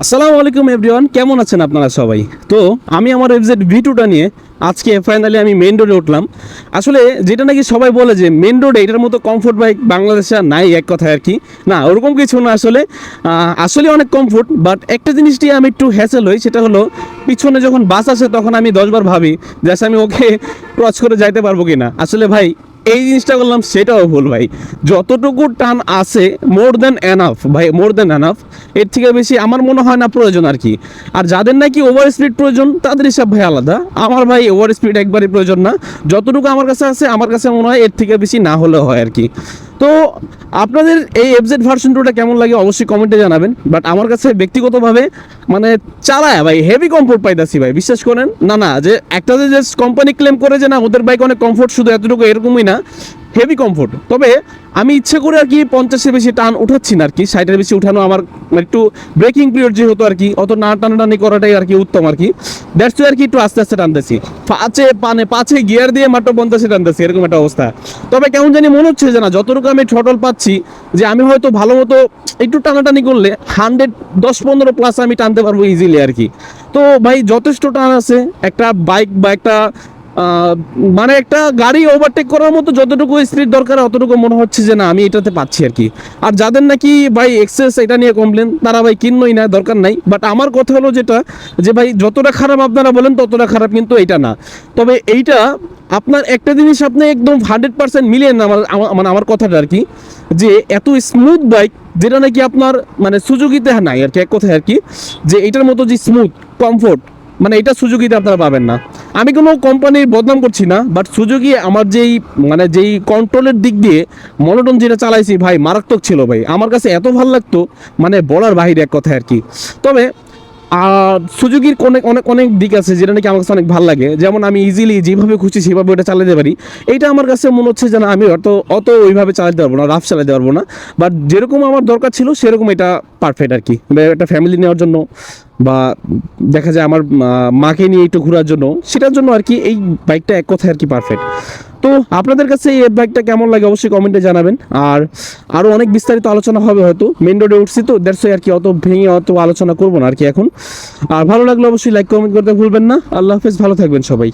আসসালামু আলাইকুম এভরিওয়ান, কেমন আছেন আপনারা সবাই? তো আমি আমার এফজেড ভি2টা নিয়ে আজকে ফাইনালি আমি মেন রোডে উঠলাম। আসলে যেটা নাকি সবাই বলে যে মেন রোডে এটার মতো কমফোর্ট বাইক বাংলাদেশে আর নাই, এক কথায় আর কি। না, ওরকম কিছু না। আসলে অনেক কমফোর্ট, বাট একটা জিনিস দিয়ে আমি একটু হ্যাসেল হই, সেটা হলো পিছনে যখন বাস আসে তখন আমি 10 বার ভাবি যে আমি ওকে ক্রস করে যাইতে পারবো কিনা। আসলে ভাই এই জিনিসটা করলাম সেটাও ভুল ভাই। যতটুকু টান আছে মোর দেন এনাফ ভাই, মোর দেন এনাফ। এর থেকে বেশি আমার মনে হয় না প্রয়োজন আর কি। আর যাদের নাকি ওভার স্পিড প্রয়োজন তাদের হিসাব ভাই আলাদা। আমার ভাই ওভার স্পিড একবারই প্রয়োজন না। যতটুকু আমার কাছে আছে আমার কাছে মনে হয় এর থেকে বেশি না হলেও হয় আর কি। তো আপনাদের এই এফজেড ভার্সন 2টা কেমন লাগে অবশ্যই কমেন্টে জানাবেন। বাট আমার কাছে ব্যক্তিগতভাবে মানে চালায় ভাই হেভি কমফোর্ট পাইতাছি ভাই, বিশ্বাস করেন। না যে একটা যে কোম্পানি ক্লেম করে যে না ওদের বাইক অনেক কমফোর্ট, শুধু এতটুকু এরকমই না, হেভি কমফোর্ট। তবে আমি ইচ্ছে করে আর কি 50-এর বেশি টান উঠাচ্ছি না আর কি। 60-এর বেশি উঠানো আমার একটু ব্রেকিং পিরিয়ড যেহেতু আর কি, অত না টানাটানি করাটাই আর কি উত্তম আর কি। দ্যাটস আর কি একটু আস্তে আস্তে টানতেছি, পাঁচে গিয়ার দিয়ে মাত্র 50-এ টানতেছি, এরকম একটা অবস্থা। তবে কেমন জানি মনে হচ্ছে যে না যতটুকু আমি থ্রটল পাচ্ছি, যে আমি হয়তো ভালো মতো একটু টানাটানি করলে 110-15 প্লাস আমি টানতে পারবো ইজিলি আর কি। তো ভাই যথেষ্ট টান আছে একটা বাইক বা একটা মানে একটা গাড়ি ওভারটেক করার মতো যতটুকু স্পিড দরকার অতটুকু মনে হচ্ছে যে না আমি এটাতে পাচ্ছি আর কি। আর যাদের নাকি ভাই এক্সেস এটা নিয়ে কমপ্লেন, তারা ভাই কিনলই না, দরকার নাই। বাট আমার কথা হলো যেটা, যে ভাই যতটা খারাপ আপনারা বলেন ততটা খারাপ কিন্তু এইটা না। তবে এইটা আপনার একটা জিনিস আপনি একদম 100% মিলিয়ে না মানে আমার কথাটা আর কি, যে এত স্মুথ বাইক যেটা নাকি আপনার মানে সুজুকিতে নাই আর কি, এক কথায় আর কি, যে এটার মতো যে স্মুথ কমফোর্ট মানে এটা সুজুকিতে আপনারা পাবেন না। আমি কোনো কোম্পানির বদনাম করছি না, বাট সুজুকি আমার যেই কন্ট্রোলের দিক দিয়ে মনোটন যেটা চালাইছি ভাই মারাত্মক ছিল ভাই, আমার কাছে এত ভালো লাগতো মানে বলার বাহিরে এক কথায় আর কি। তবে সুজুকির অনেক অনেক অনেক দিক আছে যেটা নাকি আমার কাছে অনেক ভালো লাগে, যেমন আমি ইজিলি যেভাবে খুশি সেভাবে ওটা চালাতে পারি। এইটা আমার কাছে মনে হচ্ছে যে না আমি অত ওইভাবে চালাতে পারবো না, রাফ চালাতে পারবো না। বাট যেরকম আমার দরকার ছিল সেরকম এটা পারফেক্ট আর কি, একটা ফ্যামিলি নেওয়ার জন্য বা দেখা যায় আমার মাকে নিয়ে একটু ঘোরার জন্য, সেটার জন্য আর কি এই বাইকটা এক কথায় আর কি পারফেক্ট। তো আপনাদের কাছে এই বাইকটা কেমন লাগে অবশ্যই কমেন্টে জানাবেন। আর আরও অনেক বিস্তারিত আলোচনা হবে, হয়তো মেন রোডে উঠছি তো দ্যাটস আর কি, অত ভেঙে অত আলোচনা করবো না আর কি এখন। আর ভালো লাগলে অবশ্যই লাইক কমেন্ট করতে ভুলবেন না। আল্লাহ হাফেজ, ভালো থাকবেন সবাই।